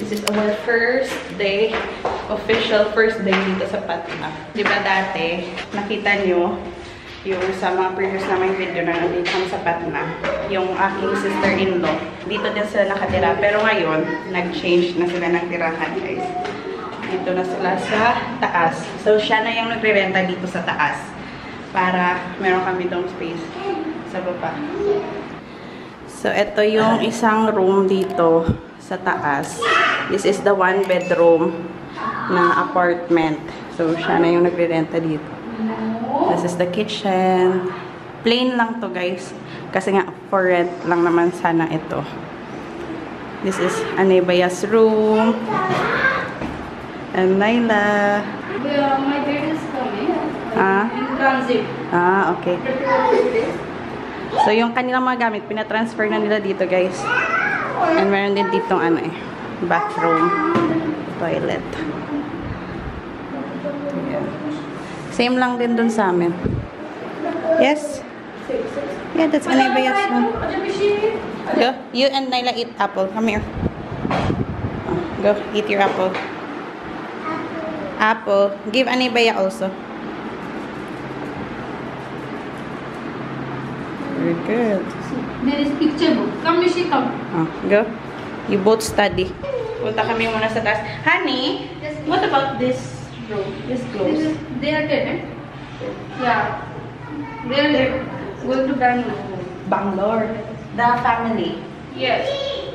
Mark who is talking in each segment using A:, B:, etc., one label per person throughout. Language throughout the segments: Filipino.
A: This is our first day, official first day dito sa Patna. Diba dati, nakita nyo yung sa mga previous namang video na nandito kami sa Patna, yung aking sister-in-law. Dito din sila nakatira. Pero ngayon, nag-change na sila ng tirahan, guys. Dito na sila sa taas. So, siya na yung nagre-renta dito sa taas. Para meron kami itong space sa baba. So, ito yung isang room dito sa taas. This is the one bedroom na apartment. So, siya na yung nagre-renta dito. This is the kitchen. Plain lang to, guys. Kasi nga, for rent lang naman sana ito. This is Anebaya's room. And Naila.
B: My dad is coming. In transit.
A: Okay. So, yung kanilang mga gamit, pinatransfer na nila dito, guys. And meron din ditong bathroom, toilet. Yeah. Same lang din dun sa amin. Yes? Yeah, that's Anebaya's room. Go. You and Naila eat apple. Come here. Go. Eat your apple. Apple. Give Anebaya also. Very good.
B: There is picture book. Come, Mishi, come.
A: Go. You both study. Punta kami muna sa taas. Honey, what about this room? This close?
B: They are tenant. Yeah. They are going to Bangalore.
A: Bangalore. The family.
B: Yes.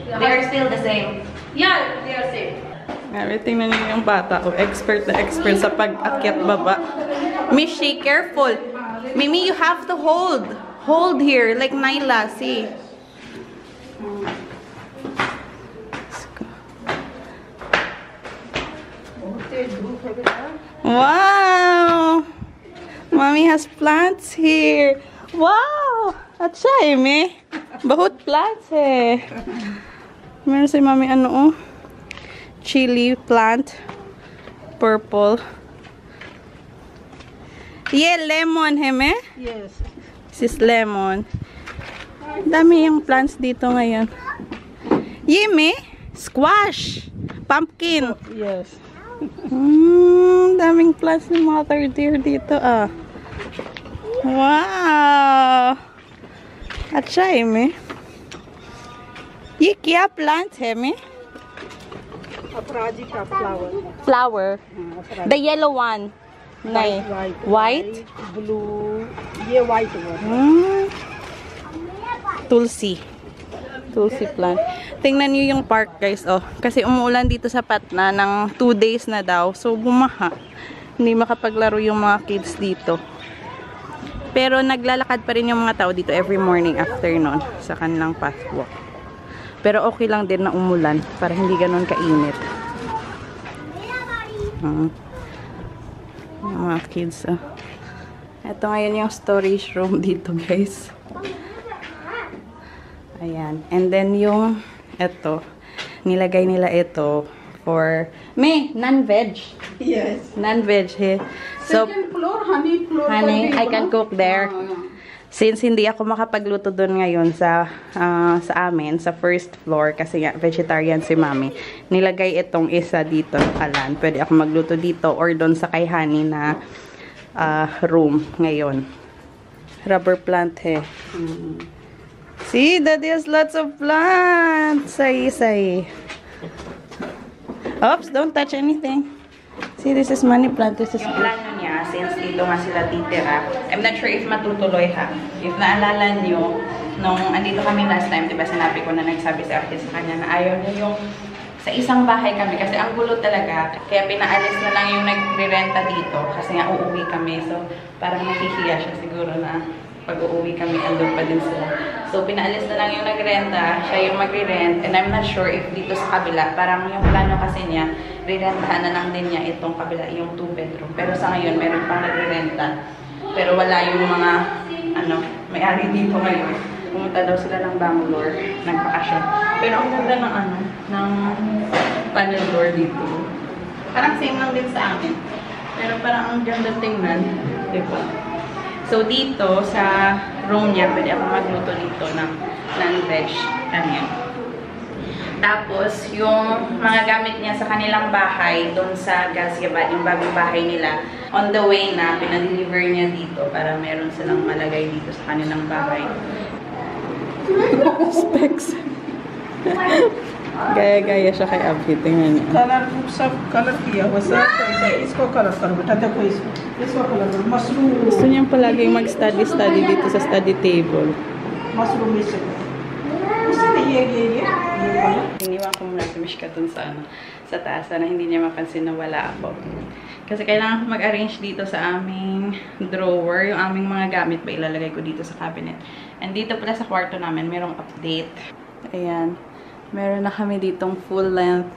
A: They are still the same.
B: Yeah, they are same.
A: Everything na niyo yung bata. Expert na expert sa pag-akyat baba. Mishi, careful. Mimi, you have to hold. Hold here, like Naila. See? Wow! Mommy has plants here. Wow! Acha eh, me. Bahut plants eh. Meron si Mommy chili plant. Purple. Yeah, lemon hai me?
B: Yes.
A: This is lemon. Dami yung plants dito ngayon. Yeme, squash, pumpkin.
B: Yes.
A: Daming plants ni Mother Dear dito Wow. Acha Yeme. Ye kya plant hai me?
B: Aparajika flower.
A: Flower. The yellow one. White?
B: Blue. Yeah, white one.
A: Tulsi plant. Tingnan niyo yung park, guys. Kasi umuulan dito sa Patna ng 2 days na daw. So, bumaha. Hindi makapaglaro yung mga kids dito. Pero naglalakad pa rin yung mga tao dito every morning after nun sa kanilang pathwalk. Pero okay lang din na umulan para hindi ganun kainit. Mga kids. Ito ngayon yung storage room dito, guys. Ayan. And then yung ito, nilagay nila ito for non-veg.
B: Yes.
A: Non-veg here. So,
B: Second floor, honey floor.
A: honey, I can cook there. Since hindi ako makapagluto doon ngayon sa amin, sa first floor, kasi nga, vegetarian si Mami, nilagay itong isa dito, kalan. Pwede ako magluto dito or doon sa kay Honey na room ngayon. Rubber plant, See, Daddy has lots of plants. Say. Oops, don't touch anything. See, this is money plant. This is yung plano niya, since dito nga sila titira. I'm not sure if matutuloy ha. If naalala nyo, nung andito kami last time, diba sinabi ko na nagsabi sa akin sa kanya na ayaw niya yung sa isang bahay kami. Kasi ang gulo talaga. Kaya pinaalis na lang yung nagre-renta dito. Kasi nga uuwi kami. So, parang nahihiya siya siguro na pag uuwi kami, andun pa din sila. So, pinaalis na lang yung nagrenta, siya yung magre-rent, and I'm not sure if dito sa kabila, parang yung plano kasi niya, rirentahan na lang din niya itong kabila, yung 2 bedroom. Pero sa ngayon, meron pang nagre-renta. Pero wala yung mga, may-ari dito ngayon. Pumunta daw sila ng Bangalore, nagpakasyon. Pero ang ganda ng ng panel door dito. Parang same lang din sa amin. Pero parang ang ganda tingnan. Diba? So, dito, sa room niya, pwede ako magluto dito ng non-veg. Tapos, yung mga gamit niya sa kanilang bahay, doon sa Ghaziabad, yung bagong bahay nila, on the way na, pinadeliver niya dito para meron silang malagay dito sa kanilang bahay. Specs. Gaya-gaya siya kay Abhi. Tingnan niya.
C: Colour सब कलर किया हुआ सब इसको कलर करो बेटा देखो इसको कलर करो mushroom
A: Gusto niyang palaging mag-study dito sa study table.
C: Mushroom इससे उसने ये colour
A: Iniwan ko muna si Mishka dun sa, sa taas na hindi niya mapansin na wala ako. Kasi kailangan ko mag-arrange dito sa aming drawer. Yung aming mga gamit ba ilalagay ko dito sa cabinet. And dito pala sa kwarto namin, merong update. Ayan. Meron na kami ditong full length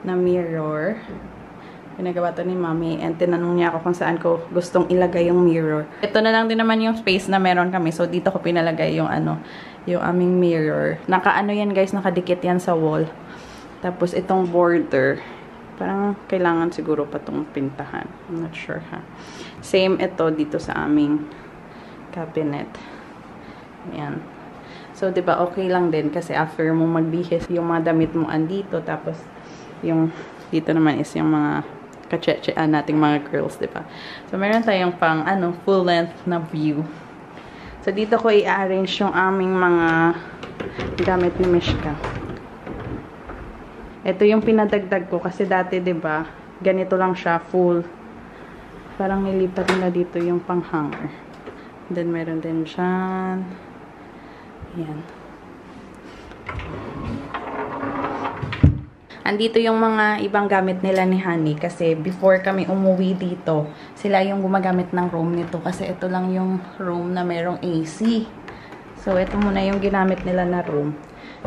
A: na mirror. Pinagawa to ni Mami. And tinanong niya ako kung saan ko gustong ilagay yung mirror. Ito na lang din naman yung space na meron kami. So, dito ko pinalagay yung yung aming mirror. Nakaano yan guys, nakadikit yan sa wall. Tapos itong border, parang kailangan siguro pa itong pintahan. I'm not sure ha. Same ito dito sa aming cabinet. Ayan. So, diba, okay lang din kasi after mo magbihis, yung mga damit mo andito. Tapos, yung dito naman is yung mga kache-chean nating mga girls, diba? So, meron tayong pang, full length na view. So, dito ko i-arrange yung aming mga gamit ni Mishka. Ito yung pinadagdag ko kasi dati, 'di ba? Ganito lang siya, full. Parang nilipat nila dito yung pang-hanger. Then meron din diyan. Ayan. Andito yung mga ibang gamit nila ni Honey kasi before kami umuwi dito, sila yung gumagamit ng room nito kasi ito lang yung room na merong AC. So, ito muna yung ginamit nila na room.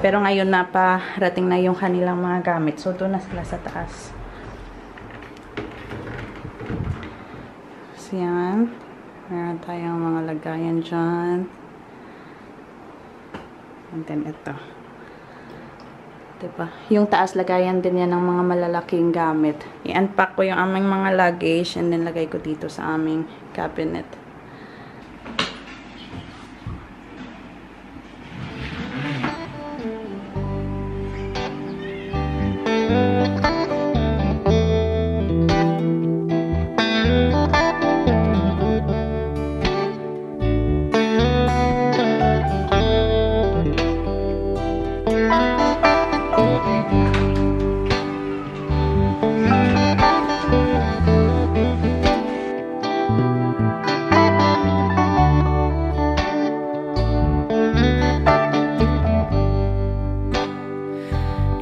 A: Pero ngayon naparating na yung kanilang mga gamit. So, doon na sila sa taas. So, yan. Meron tayong mga lagayan dyan. And then, ito. Diba? Yung taas, lagayan din yan ng mga malalaking gamit. I-unpack ko yung aming mga luggage and then lagay ko dito sa aming cabinet.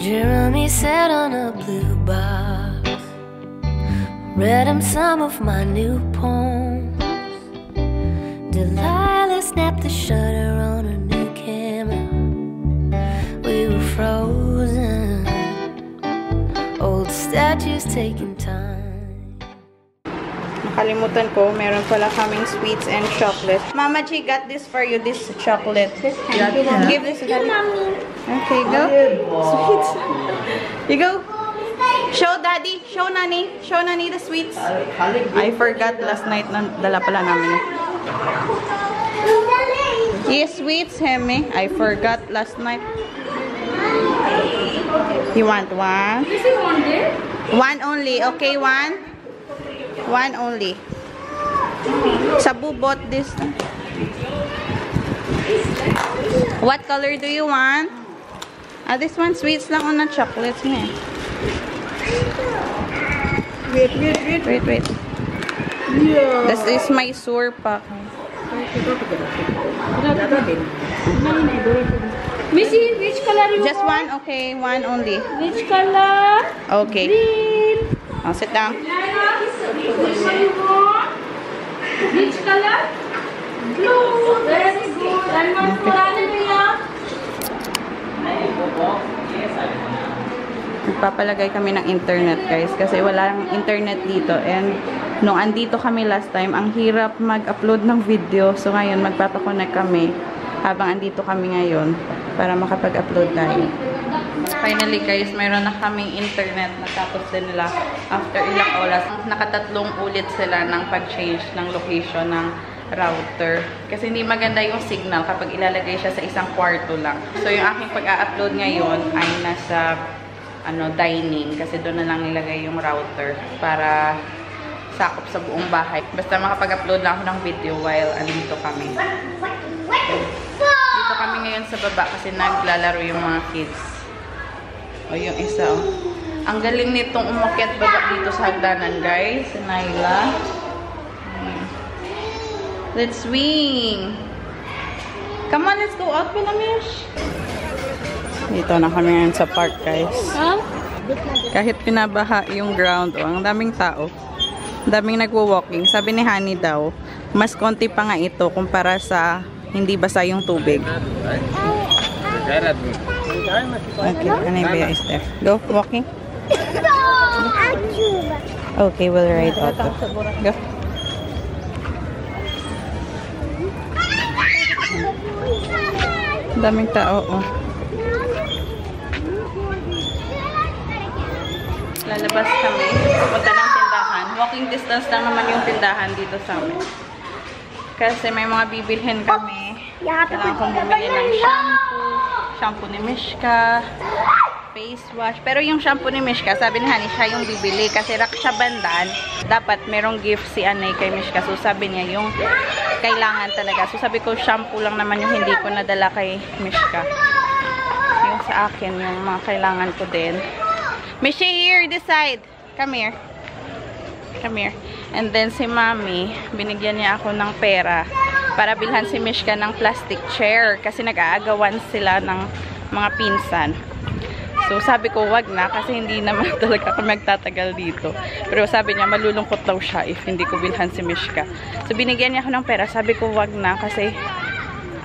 D: Jeremy sat on a blue box, read him some of my new poems. Delilah snapped the shutter on her new camera. We were frozen, old statues taking time.
A: Nakalimutan ko, meron pala kaming sweets and chocolate. Mama Chi got this for you, this chocolate. Give this to Daddy. Okay, go. Sweets. You go. Show Daddy. Show Nani. Show Nani the sweets. I forgot last night na dala pala namin. Yes, sweets, Hemi. I forgot last night. You want one?
B: This is one day.
A: One only. Okay, one? One only. Sabu bought this. What color do you want? This one sweets lang on chocolates mo eh. Wait.
C: Yeah.
A: This is my Mysore pack.
B: Missy, which color you
A: Just
B: want?
A: one? Okay, one only.
B: Which color?
A: Okay.
B: Green.
A: I'll sit down.
B: Which color? Blue. Very good. And one for Ananya.
A: Nagpapalagay kami ng internet guys kasi walang internet dito and nung andito kami last time ang hirap mag-upload ng video so ngayon magpapakonect kami habang andito kami ngayon para makapag-upload tayo. Finally guys, mayroon na kaming internet natapos din nila after ilang oras. Nakatatlong ulit sila ng pag-change ng location ng router. Kasi hindi maganda yung signal kapag ilalagay siya sa isang kwarto lang. So, yung aking pag-a-upload ngayon ay nasa dining. Kasi doon na lang nilagay yung router para sakop sa buong bahay. Basta makapag-upload lang ako ng video while andito kami. Dito kami ngayon sa baba kasi naglalaro yung mga kids. O, yung isa, oh. Ang galing nitong umakyat baba dito sa hagdanan, guys. Si Naila. Let's swing! Come on, let's go out, Pinamish! Dito na kami ngayon sa park, guys.
B: Huh?
A: Kahit pinabaha yung ground, oh, ang daming tao. Ang daming nagwo-walking. Sabi ni Honey daw, mas konti pa nga ito kumpara sa hindi basa yung tubig. Okay, Anibia is there. Go, walking. Okay, we'll ride auto. Go. Daming tao, oh. Lalabas kami. Pupunta ng tindahan. Walking distance lang naman yung tindahan dito sa amin. Kasi may mga bibilhin kami. Kailangan kong bumili ng shampoo. Shampoo ni Mishka. Face wash. Pero yung shampoo ni Mishka, sabi ni Honey, siya yung bibili. Kasi Raksha Bandhan, dapat merong gift si Anay kay Mishka. So sabi niya yung kailangan talaga. So sabi ko, shampoo lang naman yung hindi ko nadala kay Mishka. Yung sa akin, yung mga kailangan ko din. Mishi, here, this side. Come here. Come here. And then si Mami, binigyan niya ako ng pera para bilhan si Mishka ng plastic chair. Kasi nag-aagawan sila ng mga pinsan. So, sabi ko, wag na kasi hindi naman talaga ako magtatagal dito. Pero sabi niya, malulungkot daw siya if hindi ko bilhan si Mishka. So, binigyan niya ako ng pera. Sabi ko, wag na kasi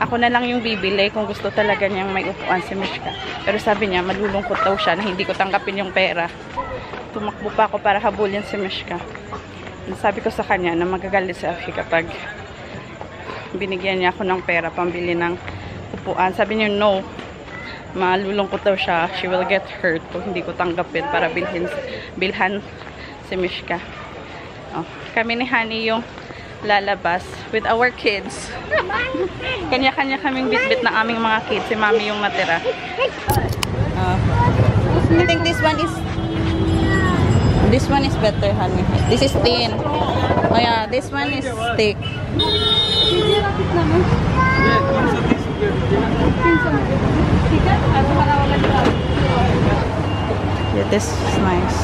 A: ako na lang yung bibili kung gusto talaga niyang may upuan si Mishka. Pero sabi niya, malulungkot daw siya na hindi ko tanggapin yung pera. Tumakbo pa ako para habulin si Mishka. Sabi ko sa kanya na magagalit si Afi kapag binigyan niya ako ng pera pambili ng upuan. Sabi niya, no. Malulungkot daw siya. She will get hurt kung hindi ko tanggapin para bilhan si Mishka. Oh, kami ni Honey yung lalabas with our kids. Kanya-kanya kaming bitbit ng aming mga kids. Si Mami yung natira. I think this one is better, Honey. This is thin. Oh yeah, this one is thick. Yeah, this is nice.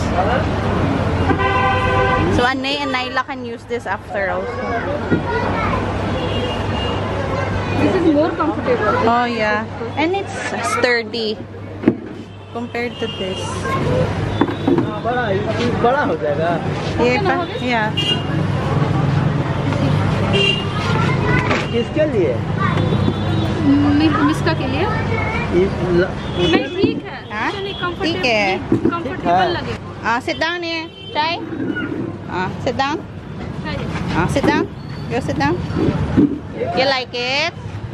A: So Anay and Naila can use this after also.
B: This is more comfortable.
A: Oh yeah, and it's sturdy compared to this. Yeah.
E: किसके लिए?
B: मिस्का के लिए? नहीं ठीक है.
A: हाँ?
B: Actually
A: ठीक है.
B: comfortable लगेगा.
A: Sit down here. Try. Sit down.
B: Try.
A: Sit down. Go sit down. You like it?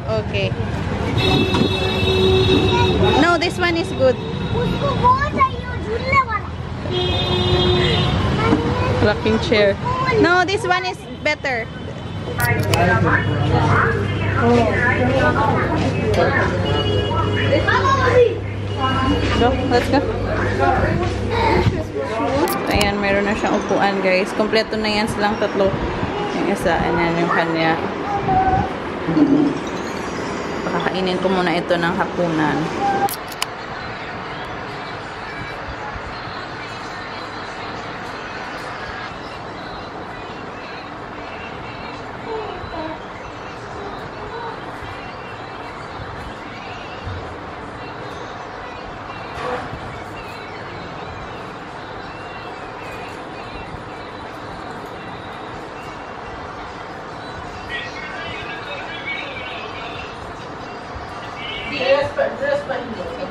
A: Okay. No, this one is good. Rocking chair. No, this one is better. Go, let's go. Ayan, meron na siyang upuan, guys. Kompleto na yan silang tatlo. Yung isa, ayan yung kanya. Pakakainin ko muna ito ng hapunan.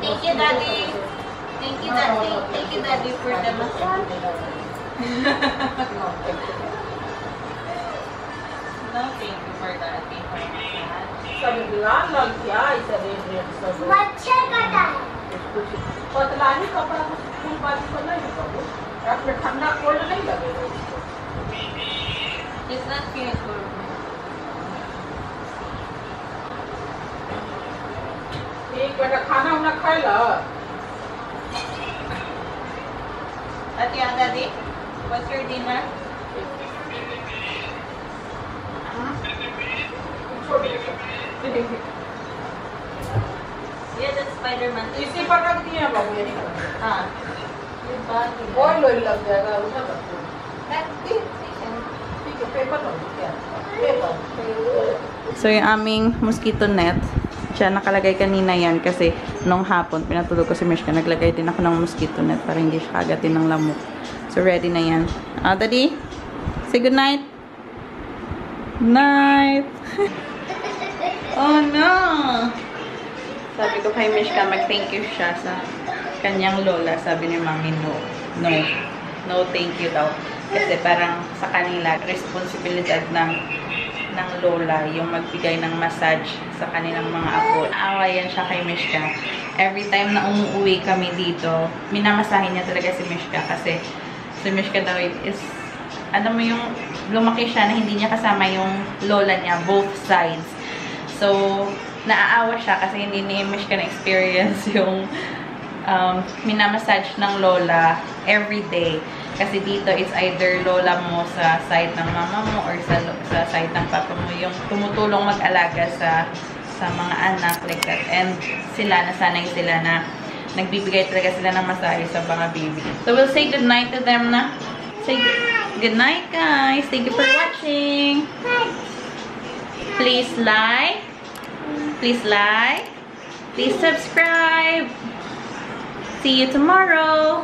A: Thank you, Daddy. Thank you, Daddy. Thank you, Daddy, for the massage. No, thank you for that.
C: Sabi bilang lang siya, isa rin niya sa Patlani कपड़ा को फूल बाजी को नहीं करो अपने ठंडा कोल्ड नहीं लगे
A: It's not finished for At yan, Daddy? What's your dinner? Yeah, that's Spider-Man.
C: इसी पर रख दिया बाबू ये निकल
A: हाँ.
C: और लोई लग जाएगा उठा सकते हो ठीक है पेपर लो क्या paper
A: So, yung aming mosquito net, siya nakalagay kanina yan kasi nung hapon, pinatulog ko si Mishka, naglagay din ako ng mosquito net para hindi siya kagatin ng lamok. So, ready na yan. Daddy, say good night. Night. Oh, no. Sabi ko kay Mishka, mag-thank you siya sa kanyang lola. Sabi ni Mami, no. No. No, thank you daw. Kasi parang sa kanila, responsibilidad ng lola yung magbigay ng massage sa kanilang mga apo. Naawayan siya kay Mishka. Every time na umuwi kami dito, minamasahin niya talaga si Mishka kasi si Mishka daw is, alam mo yung lumaki siya na hindi niya kasama yung lola niya, both sides. So, naaawa siya kasi hindi ni Mishka na-experience yung minamassage ng lola every day. Kasi dito is either lola mo sa side ng mama mo or sa side ng papa mo yung tumutulong mag-alaga sa mga anak like that. And sila, nasanay sila na nagbibigay talaga sila ng masahe sa mga baby. So we'll say goodnight to them na. Say goodnight guys. Thank you for watching. Please like. Please like. Please subscribe. See you tomorrow.